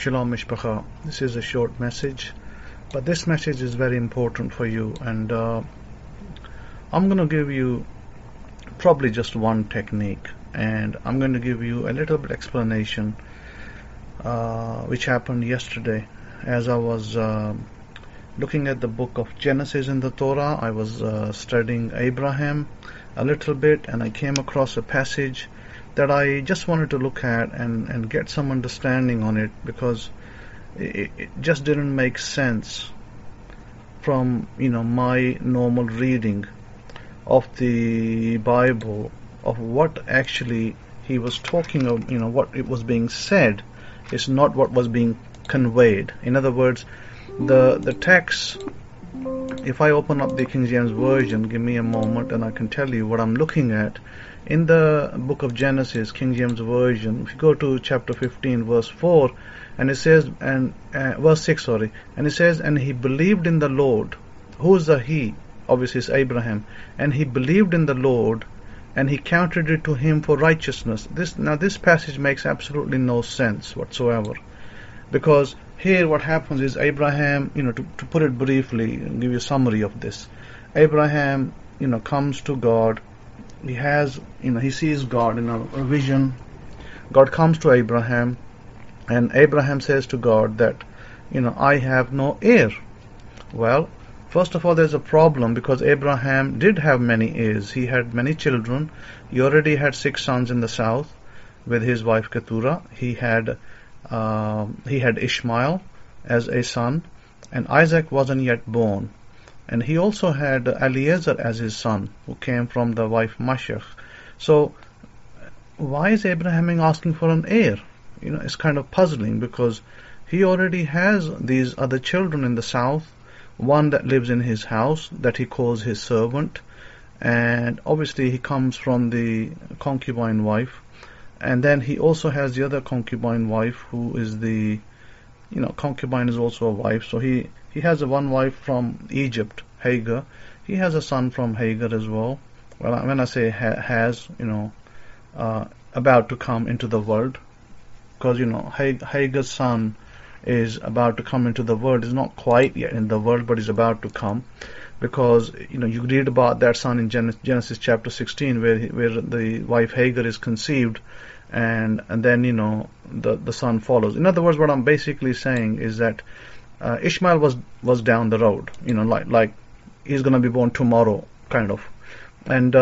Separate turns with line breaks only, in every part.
Shalom Mishpacha. This is a short message, but this message is very important for you, and I'm going to give you probably just one technique, and I'm going to give you a little bit explanation which happened yesterday. As I was looking at the book of Genesis in the Torah, I was studying Abraham a little bit, and I came across a passage that I just wanted to look at and get some understanding on it, because it just didn't make sense from my normal reading of the Bible, of what actually he was talking of. What it was being said is not what was being conveyed. In other words, the text, if I open up the King James Version, give me a moment and I can tell you what I'm looking at. In the book of Genesis, King James Version, if you go to chapter 15, verse 4, and it says, verse 6, and it says, and he believed in the Lord. Who is the he? Obviously it's Abraham. And he believed in the Lord, and he counted it to him for righteousness. This passage makes absolutely no sense whatsoever, because here what happens is Abraham, to put it briefly and give you a summary of this, Abraham, comes to God. He has, he sees God in a vision. God comes to Abraham, and Abraham says to God that, I have no heir. Well, first of all, there's a problem, because Abraham did have many heirs. He had many children. He already had 6 sons in the south with his wife Keturah. He had Ishmael as a son, and Isaac wasn't yet born. And he also had Eliezer as his son, who came from the wife Mashach. So why is Abraham asking for an heir? It's kind of puzzling, because he already has these other children in the south, one that lives in his house that he calls his servant, and obviously he comes from the concubine wife. And then he also has the other concubine wife, who is the, concubine is also a wife. So he has one wife from Egypt, Hagar. He has a son from Hagar as well. Well, when I say has, about to come into the world, because Hagar's son is about to come into the world. Is not quite yet in the world, but is about to come, because you read about that son in Genesis chapter 16, where the wife Hagar is conceived, and then the son follows. In other words, what I'm basically saying is that Ishmael was down the road, like he's going to be born tomorrow, kind of. And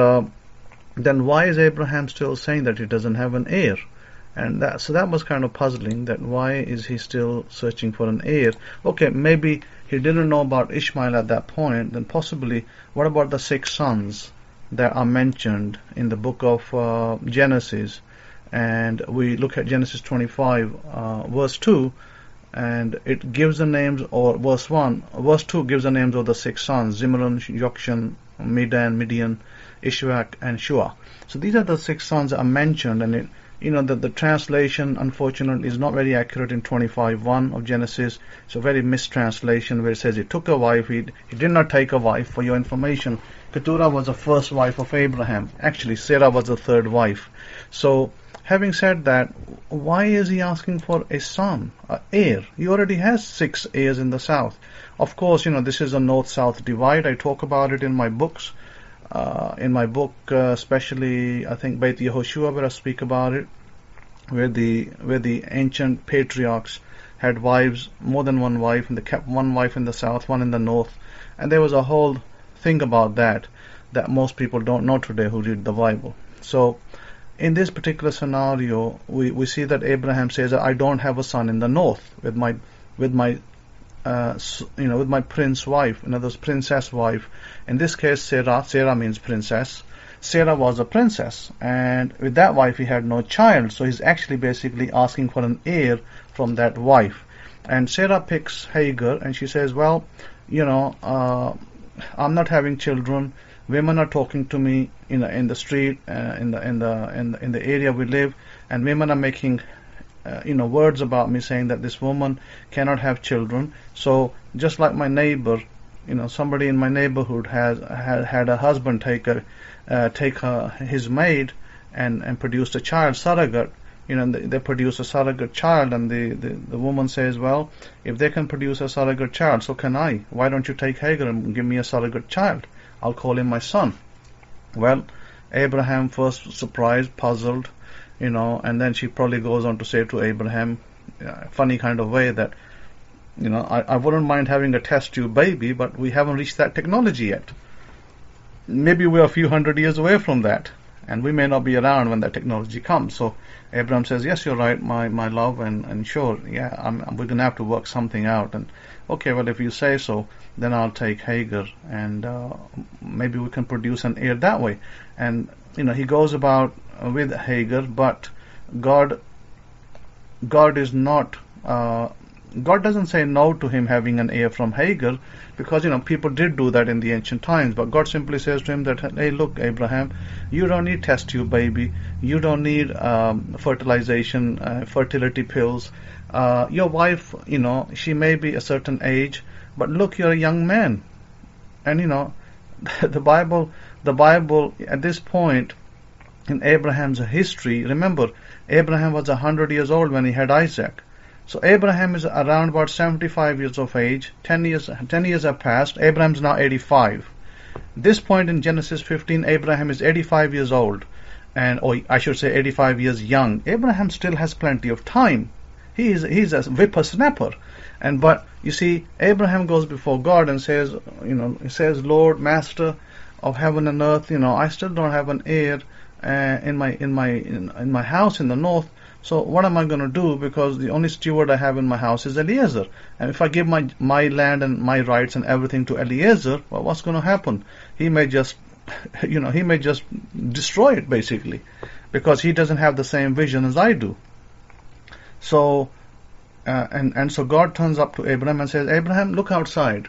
then why is Abraham still saying that he doesn't have an heir? And that was kind of puzzling, that why is he still searching for an heir? Okay, maybe he didn't know about Ishmael at that point. Then possibly, what about the 6 sons that are mentioned in the book of Genesis? And we look at Genesis 25, verse 2, and it gives the names, or verse 2 gives the names of the 6 sons: Zimran, Yokshan, Medan, Midian, Ishwak, and Shua. So these are the 6 sons that are mentioned, and the translation, unfortunately, is not very accurate in 25:1 of Genesis. It's a very mistranslation, where it says he took a wife. He did not take a wife. For your information, Keturah was the first wife of Abraham. Actually, Sarah was the 3rd wife. So, having said that, why is he asking for a son, an heir? He already has 6 heirs in the south. Of course, this is a north-south divide. I talk about it in my books. In my book, especially, I think, Beit Yehoshua, where I speak about it, where the ancient patriarchs had wives, more than one wife, and they kept one wife in the south, one in the north. And there was a whole thing about that most people don't know today who read the Bible. So, in this particular scenario, we see that Abraham says that I don't have a son in the north with my prince wife, in other words, princess wife. In this case, Sarah means princess. Sarah was a princess, and with that wife he had no child. So he's actually basically asking for an heir from that wife. And Sarah picks Hagar, and she says, well, I'm not having children. Women are talking to me in the street, in the area we live, and women are making words about me, saying that this woman cannot have children. So just like my neighbor, somebody in my neighborhood had a husband take his maid and produced a child, surrogate. they produce a surrogate child, and the woman says, well, if they can produce a surrogate child, so can I. Why don't you take Hagar and give me a surrogate child? I'll call him my son. Well, Abraham first surprised, puzzled, and then she probably goes on to say to Abraham, funny kind of way, that, I wouldn't mind having a test tube baby, but we haven't reached that technology yet. Maybe we're a few hundred years away from that, and we may not be around when that technology comes. So Abraham says, yes, you're right, my love, and sure, yeah, we're going to have to work something out. And okay, well, if you say so, then I'll take Hagar, and maybe we can produce an heir that way. And he goes about with Hagar, but God is not. God doesn't say no to him having an heir from Hagar, because people did do that in the ancient times. But God simply says to him that, hey, look, Abraham, you don't need test tube baby, you don't need fertility pills. Your wife, she may be a certain age, but look, you're a young man. And the Bible at this point in Abraham's history, remember, Abraham was 100 years old when he had Isaac. So Abraham is around about 75 years of age. 10 years have passed. Abraham's now 85. This point in Genesis 15, Abraham is 85 years old, or I should say 85 years young. Abraham still has plenty of time. He's a whippersnapper. But you see, Abraham goes before God and says, he says, Lord, Master of heaven and earth, I still don't have an heir in my house in the north. So what am I going to do? Because the only steward I have in my house is Eliezer. And if I give my land and my rights and everything to Eliezer, well, what's going to happen? He may just, destroy it, basically, because he doesn't have the same vision as I do. So, so God turns up to Abraham and says, Abraham, look outside.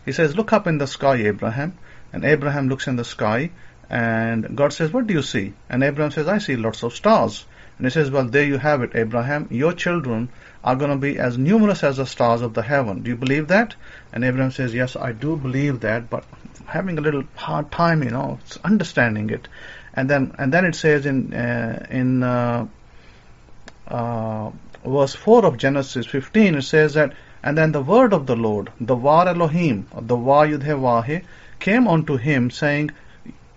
He says, look up in the sky, Abraham. And Abraham looks in the sky, and God says, what do you see? And Abraham says, I see lots of stars. And he says, well, there you have it, Abraham. Your children are going to be as numerous as the stars of the heaven. Do you believe that? And Abraham says, yes, I do believe that, but I'm having a little hard time, understanding it. And then it says in verse 4 of Genesis 15, it says that, and then the word of the Lord, the Var Elohim, the Va Yud-He-Vahe, came unto him, saying,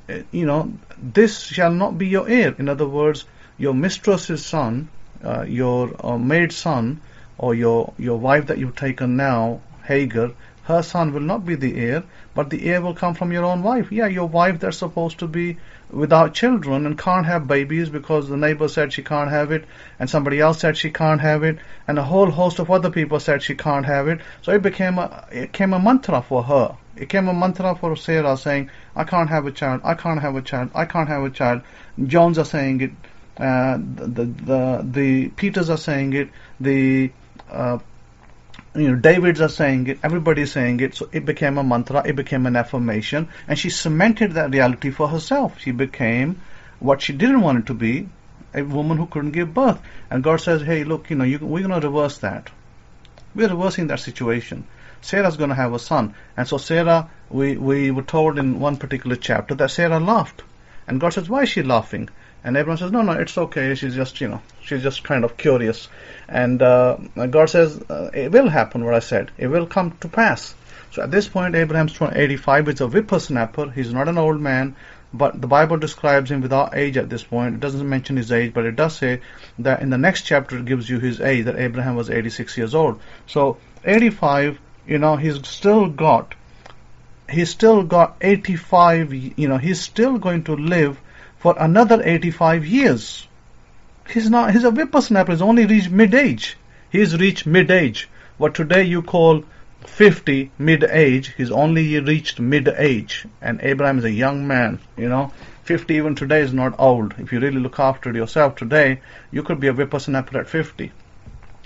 this shall not be your heir. In other words, your mistress's son, your maid son, or your wife that you've taken now, Hagar, her son will not be the heir, but the heir will come from your own wife. Yeah, your wife that's supposed to be without children and can't have babies because the neighbor said she can't have it, and somebody else said she can't have it, and a whole host of other people said she can't have it. So it became a mantra for her. It became a mantra for Sarah, saying, I can't have a child, I can't have a child, I can't have a child. Jones are saying it. The Peters are saying it, the Davids are saying it, everybody is saying it. So it became a mantra, it became an affirmation, and she cemented that reality for herself. She became what she didn't want it to be, a woman who couldn't give birth. And God says, hey, look, we're going to reverse that. We're reversing that situation. Sarah's going to have a son. And so Sarah, we were told in one particular chapter that Sarah laughed. And God says, why is she laughing? And Abraham says, no, it's okay. She's just kind of curious. And God says, it will happen, what I said. It will come to pass. So at this point, Abraham's 85. It's a whippersnapper. He's not an old man, but the Bible describes him without age at this point. It doesn't mention his age, but it does say that in the next chapter it gives you his age, that Abraham was 86 years old. So 85, he's still got 85, he's still going to live for another 85 years. He's a whippersnapper. He's only reached mid-age. He's reached mid-age. What today you call 50 mid-age, he's only reached mid-age. And Abraham is a young man, 50 even today is not old. If you really look after yourself today, you could be a whippersnapper at 50.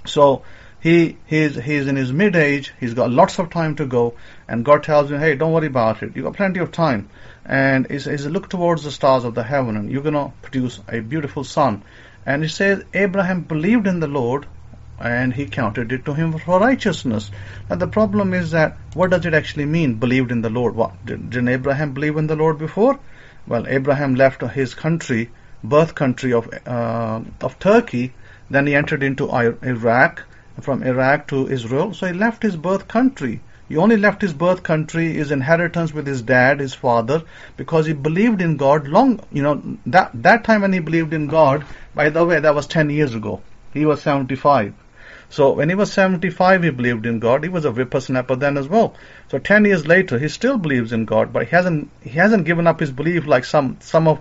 So he's in his mid-age, he's got lots of time to go, and God tells him, hey, don't worry about it. You've got plenty of time. And he says, look towards the stars of the heaven, and you're going to produce a beautiful son. And it says, Abraham believed in the Lord, and he counted it to him for righteousness. Now the problem is that, what does it actually mean, believed in the Lord? What, didn't Abraham believe in the Lord before? Well, Abraham left his country birth country of Turkey. Then he entered into Iraq, from Iraq to Israel. So he left his birth country. He only left his birth country, his inheritance with his dad, his father, because he believed in God that time when he believed in God, by the way, that was 10 years ago. He was 75. So when he was 75, he believed in God. He was a whippersnapper then as well. So 10 years later, he still believes in God, but he hasn't given up his belief like some of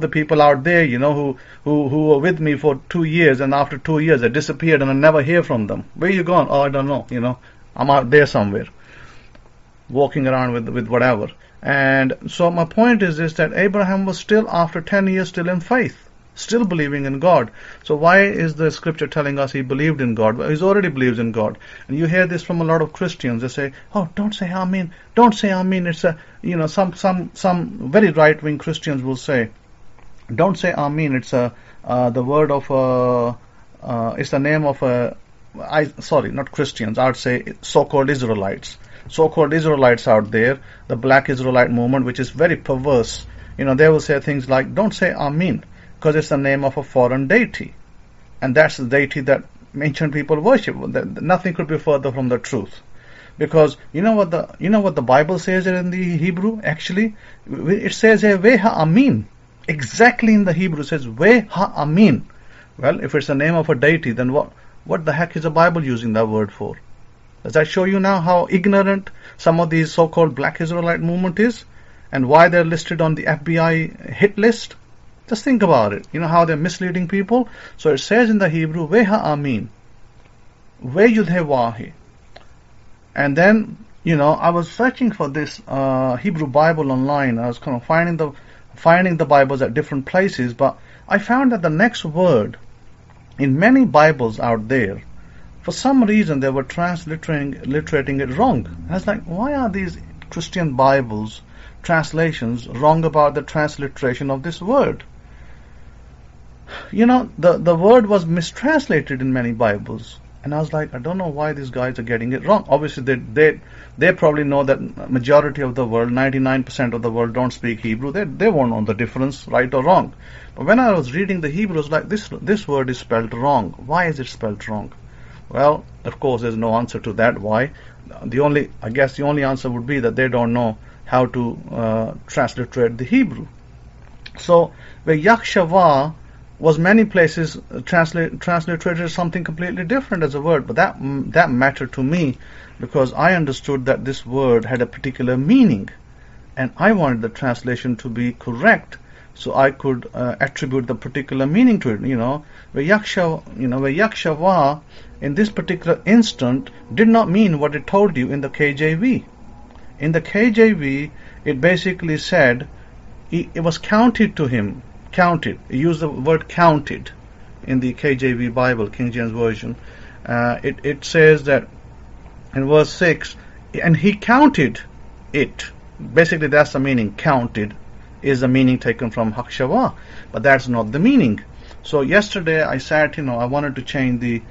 the people out there, who were with me for 2 years, and after 2 years they disappeared and I never hear from them. Where you gone? Oh, I don't know. I'm out there somewhere, walking around with whatever. And so my point is that Abraham was still, after 10 years, still in faith, still believing in God. So why is the scripture telling us he believed in God? Well, he already believes in God. And you hear this from a lot of Christians. They say, oh, don't say Amen. Don't say Amen. It's some very right-wing Christians will say, don't say Amen. It's the word of it's the name of not Christians, I would say so-called Israelites. So-called Israelites out there, the black Israelite movement, which is very perverse. They will say things like, don't say Amen, because it's the name of a foreign deity. And that's the deity that ancient people worship. Nothing could be further from the truth. Because you know what the Bible says in the Hebrew? Actually, it says Ve ha-amin. Exactly in the Hebrew it says Ve ha-amin. Well, if it's the name of a deity, then what the heck is the Bible using that word for? Does that show you now how ignorant some of these so-called black Israelite movement is, and why they're listed on the FBI hit list? Just think about it. How they're misleading people. So it says in the Hebrew, Ve ha-amin, Ve yudhe wahi. And then, I was searching for this Hebrew Bible online. I was kind of finding the Bibles at different places, but I found that the next word in many Bibles out there, for some reason they were transliterating it wrong. And I was like, why are these Christian Bibles translations wrong about the transliteration of this word? The word was mistranslated in many Bibles. And I was like, I don't know why these guys are getting it wrong. Obviously, they probably know that majority of the world, 99% of the world, don't speak Hebrew. They won't know the difference, right or wrong. But when I was reading the Hebrew, I was like, this word is spelled wrong. Why is it spelled wrong? Well, of course, there's no answer to that. Why? The only answer would be that they don't know how to transliterate the Hebrew. So, where Yakshava was many places transliterated as something completely different as a word, but that mattered to me because I understood that this word had a particular meaning, and I wanted the translation to be correct, so I could attribute the particular meaning to it. Where Yakshava in this particular instant did not mean what it told you in the KJV. In the KJV, it basically said it was counted to him. Counted. It used the word counted in the KJV Bible, King James Version. It says that in verse 6, and he counted it. Basically, that's the meaning. Counted is the meaning taken from Hakshava, but that's not the meaning. So yesterday I sat, I wanted to change the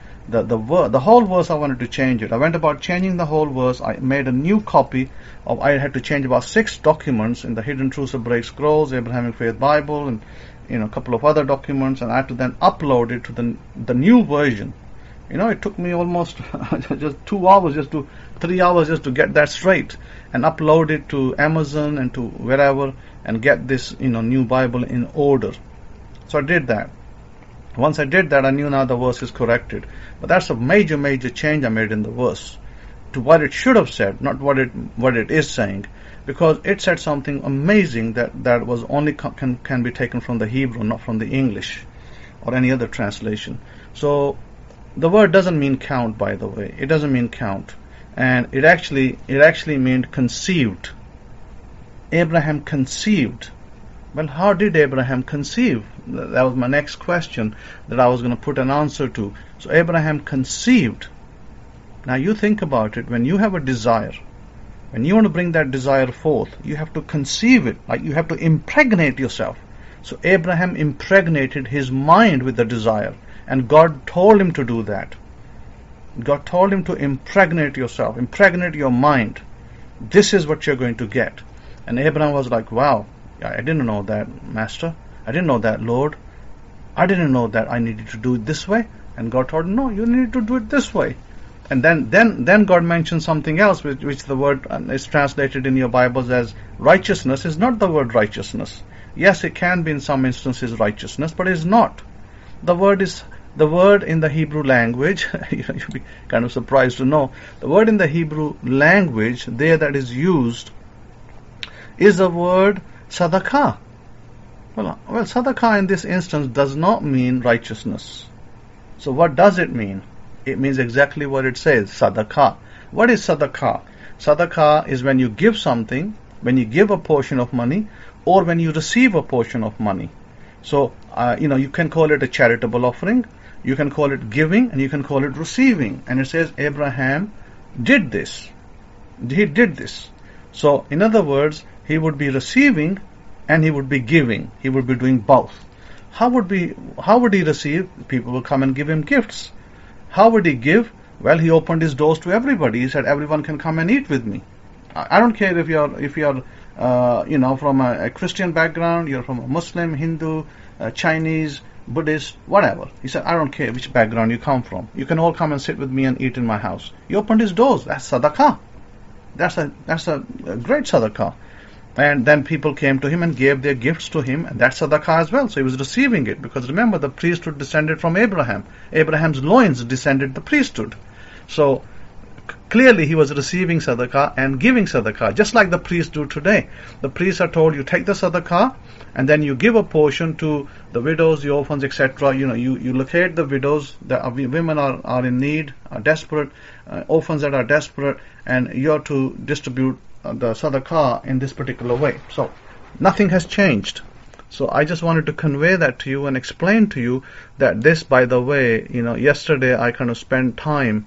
whole verse. I wanted to change it. I went about changing the whole verse. I made a new copy of. I had to change about 6 documents in the Hidden Truths of Break Scrolls, Abrahamic-Faith Bible, and a couple of other documents, and I had to then upload it to the new version. It took me almost just 2 hours, 3 hours just to get that straight and upload it to Amazon and to wherever and get this new Bible in order. So I did that. Once I did that, I knew now the verse is corrected. But that's a major change I made in the verse to what it should have said, not what it is saying, because it said something amazing that was only can be taken from the Hebrew, not from the English or any other translation. So the word doesn't mean count, by the way. It doesn't mean count, and it actually meant conceived. Abraham conceived. Well, how did Abraham conceive? That was my next question that I was going to put an answer to. So Abraham conceived. Now you think about it. When you have a desire, when you want to bring that desire forth, you have to conceive it. Like you have to impregnate yourself. So Abraham impregnated his mind with the desire, and God told him to do that. God told him to impregnate yourself, impregnate your mind. This is what you're going to get. And Abraham was like, wow, I didn't know that, Master. I didn't know that, Lord. I didn't know that I needed to do it this way. And God told him, no, you need to do it this way. And then God mentioned something else, which the word is translated in your Bibles as righteousness, is not the word righteousness. Yes, it can be in some instances righteousness, but it is not. The word in the Hebrew language, you'll be kind of surprised to know, the word in the Hebrew language there that is used is the word sadaqah. Well, sadaqah in this instance does not mean righteousness. So what does it mean? It means exactly what it says, sadaqah. What is sadaqah? Sadaqah is when you give something, when you give a portion of money, or when you receive a portion of money. So, you can call it a charitable offering, you can call it giving, and you can call it receiving. And it says Abraham did this. He did this. So, in other words, he would be receiving and he would be giving. He would be doing both. How would he receive? People will come and give him gifts. How would he give? Well, he opened his doors to everybody. He said, everyone can come and eat with me. I don't care if you're from a Christian background, you're from a Muslim, Hindu, Chinese, Buddhist, whatever. He said, I don't care which background you come from. You can all come and sit with me and eat in my house. He opened his doors. That's sadaqah. That's a great sadaqah. And then people came to him and gave their gifts to him, and that's sadaqah as well. So he was receiving it, because remember, the priesthood descended from Abraham. Abraham's loins descended the priesthood. So clearly he was receiving sadaqah and giving sadaqah, just like the priests do today. The priests are told, you take the sadaqah and then you give a portion to the widows, the orphans, etc. You locate the widows, women are in need, are desperate, orphans that are desperate, and you are to distribute the sadaqah in this particular way. So nothing has changed. So I just wanted to convey that to you and explain to you that this, by the way, yesterday I kind of spent time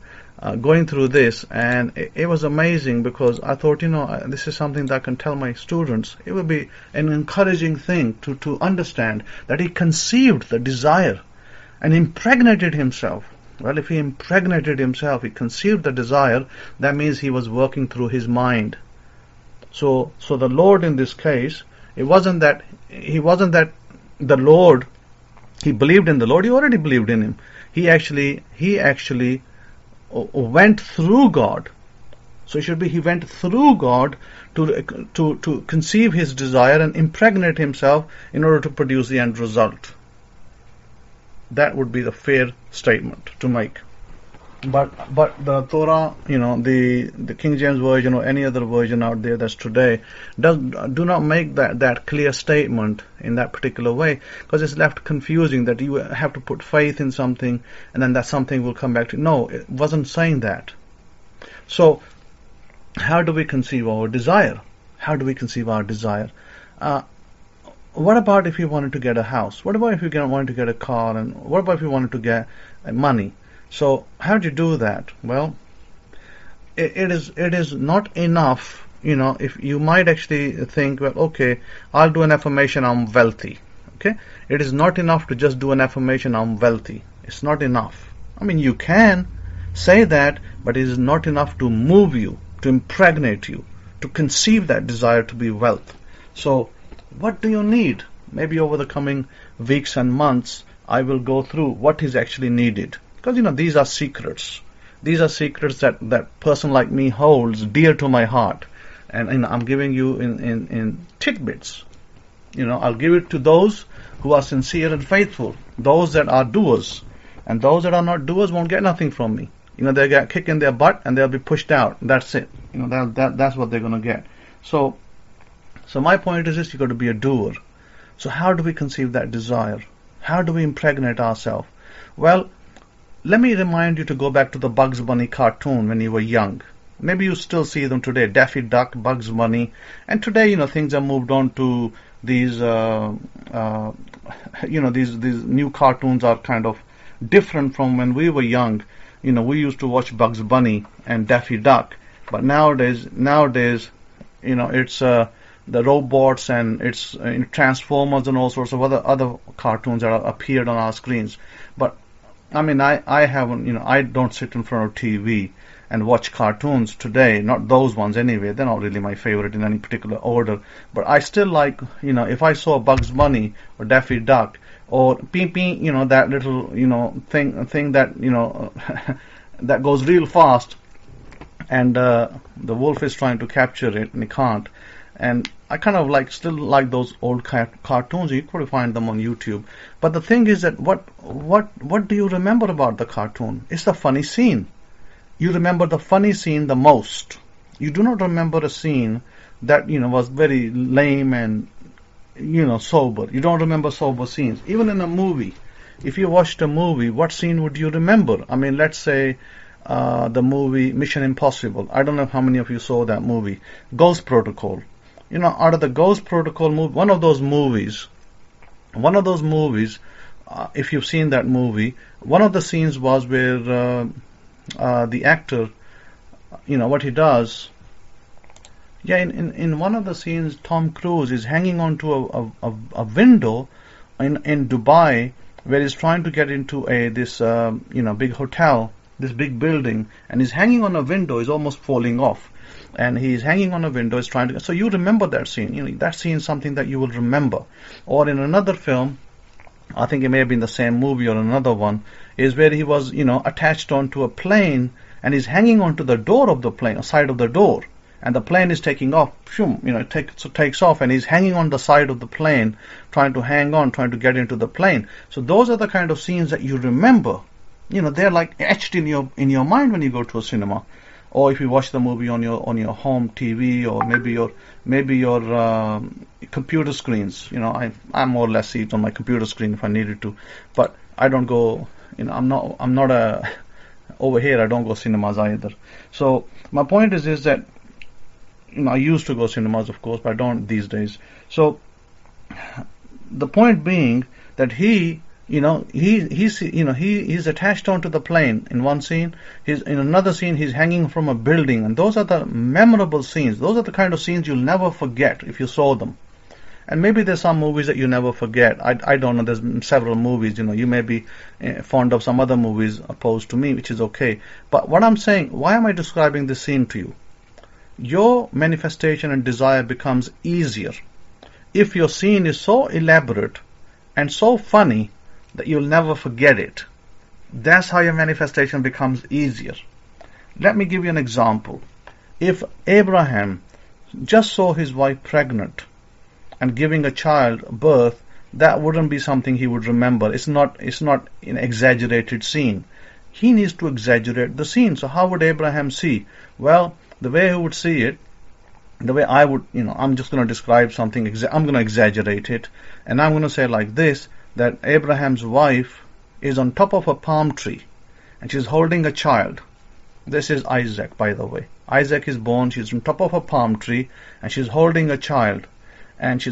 going through this, and it was amazing, because I thought, this is something that I can tell my students. It would be an encouraging thing to understand that he conceived the desire and impregnated himself. Well, if he impregnated himself, he conceived the desire, that means he was working through his mind. So the Lord in this case, it wasn't that the Lord, he believed in the Lord, he already believed in him. He actually went through God. So it should be, he went through God to conceive his desire and impregnate himself in order to produce the end result. That would be the fair statement to make. But the Torah, the King James Version or any other version out there that's today, do not make that clear statement in that particular way, because it's left confusing that you have to put faith in something and then that something will come back to you. No, it wasn't saying that. So how do we conceive our desire? How do we conceive our desire? What about if you wanted to get a house? What about if you wanted to get a car? And what about if you wanted to get money? So how do you do that? Well, it is not enough. If you might actually think, well, okay, I'll do an affirmation, I'm wealthy. Okay, it is not enough to just do an affirmation, I'm wealthy. It's not enough. I mean, you can say that, but it is not enough to move you, to impregnate you, to conceive that desire to be wealth. So what do you need? Maybe over the coming weeks and months, I will go through what is actually needed. Because, these are secrets. These are secrets that person like me holds dear to my heart. And I'm giving you in tidbits. I'll give it to those who are sincere and faithful. Those that are doers. And those that are not doers won't get nothing from me. They get kicked in their butt and they'll be pushed out. That's it. That's what they're going to get. So my point is this, you've got to be a doer. So how do we conceive that desire? How do we impregnate ourselves? Well, let me remind you to go back to the Bugs Bunny cartoon when you were young. Maybe you still see them today, Daffy Duck, Bugs Bunny. And today, things have moved on to these, these new cartoons are kind of different from when we were young. We used to watch Bugs Bunny and Daffy Duck. But nowadays, it's the robots and it's Transformers and all sorts of other cartoons that are appeared on our screens. But I mean, I haven't, I don't sit in front of TV and watch cartoons today, not those ones anyway. They're not really my favorite in any particular order. But I still like, if I saw Bugs Bunny or Daffy Duck or Pee Pee, that little, thing that, that goes real fast, and the wolf is trying to capture it and he can't. And I kind of still like those old cartoons. You could find them on YouTube. But the thing is that what do you remember about the cartoon? It's the funny scene. You remember the funny scene the most. You do not remember a scene that was very lame and sober. You don't remember sober scenes. Even in a movie, if you watched a movie, what scene would you remember? I mean, let's say the movie Mission Impossible. I don't know how many of you saw that movie. Ghost Protocol. Out of the Ghost Protocol movie, one of those movies, if you've seen that movie, one of the scenes was where the actor, what he does. Yeah, in one of the scenes, Tom Cruise is hanging onto a window in Dubai, where he's trying to get into this big hotel, this big building, and he's hanging on a window. He's almost falling off. And he's hanging on a window, is trying to. So you remember that scene. That scene is something that you will remember. Or in another film, I think it may have been the same movie or another one, is where he was, attached onto a plane, and he's hanging onto the door of the plane, a side of the door, and the plane is taking off. It takes off, and he's hanging on the side of the plane, trying to hang on, trying to get into the plane. So those are the kind of scenes that you remember. They're like etched in your mind when you go to a cinema. Or if you watch the movie on your home TV, or maybe your computer screens. I'm more or less see it on my computer screen if I needed to, but I don't go. I'm not over here. I don't go cinemas either. So my point is that I used to go cinemas, of course, but I don't these days. So the point being that he's attached onto the plane in one scene. In another scene, he's hanging from a building, and those are the memorable scenes. Those are the kind of scenes you'll never forget if you saw them. And maybe there's some movies that you never forget. I don't know. There's several movies. You may be fond of some other movies opposed to me, which is okay. But what I'm saying, why am I describing this scene to you? Your manifestation and desire becomes easier if your scene is so elaborate and so funny that you'll never forget it. That's how your manifestation becomes easier. Let me give you an example. If Abraham just saw his wife pregnant and giving a child birth, that wouldn't be something he would remember. It's not an exaggerated scene. He needs to exaggerate the scene. So how would Abraham see? Well, the way he would see it, the way I would, I'm just going to describe something, I'm going to exaggerate it, and I'm going to say like this, that Abraham's wife is on top of a palm tree, and she's holding a child. This is Isaac, by the way. Isaac is born, she's on top of a palm tree, and she's holding a child. And she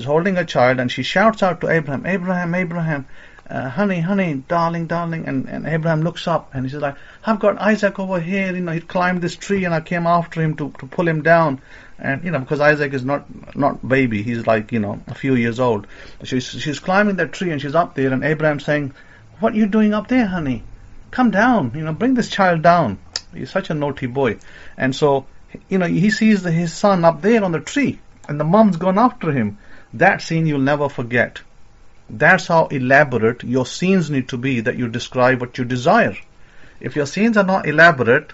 shouts out to Abraham, Abraham, honey, darling. And Abraham looks up, and he's like, I've got Isaac over here, he climbed this tree, and I came after him to pull him down. And, because Isaac is not baby, he's like, a few years old. She's climbing that tree, and she's up there, and Abraham's saying, what are you doing up there, honey? Come down, bring this child down. He's such a naughty boy. And so, he sees his son up there on the tree, and the mom's gone after him. That scene you'll never forget. That's how elaborate your scenes need to be, that you describe what you desire. If your scenes are not elaborate,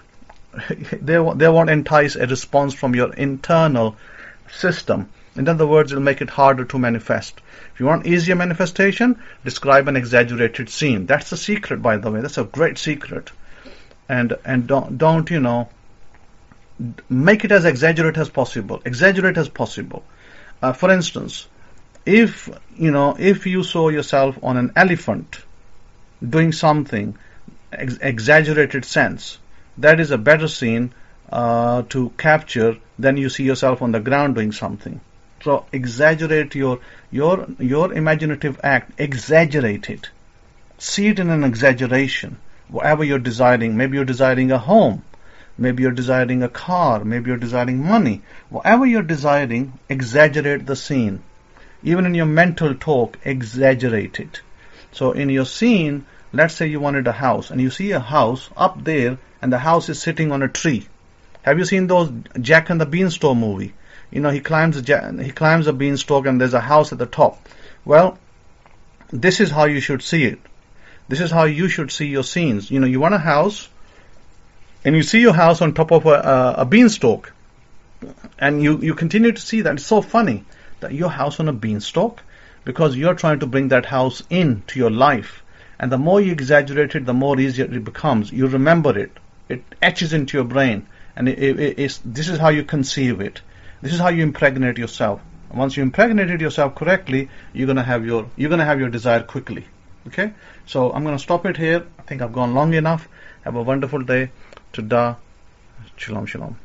they won't entice a response from your internal system. In other words, it'll make it harder to manifest. If you want easier manifestation, describe an exaggerated scene. That's the secret, by the way. That's a great secret. And don't make it as exaggerate as possible. For instance, if you saw yourself on an elephant doing something, exaggerated sense, that is a better scene to capture than you see yourself on the ground doing something. So exaggerate your imaginative act. Exaggerate it. See it in an exaggeration. Whatever you're desiring, maybe you're desiring a home, maybe you're desiring a car, maybe you're desiring money. Whatever you're desiring, exaggerate the scene. Even in your mental talk, exaggerate it. So in your scene, let's say you wanted a house, and you see a house up there, and the house is sitting on a tree. Have you seen those Jack and the Beanstalk movie? You know, he climbs a beanstalk, and there's a house at the top. Well, this is how you should see it. This is how you should see your scenes. You know, you want a house, and you see your house on top of a beanstalk, and you continue to see that. It's so funny that your house on a beanstalk, because you're trying to bring that house into your life. And the more you exaggerate it, the more easier it becomes. You remember it. It etches into your brain. And this is how you conceive it. This is how you impregnate yourself. And once you impregnated yourself correctly, you're gonna have your desire quickly. Okay? So I'm gonna stop it here. I think I've gone long enough. Have a wonderful day. Todah. Shalom, shalom.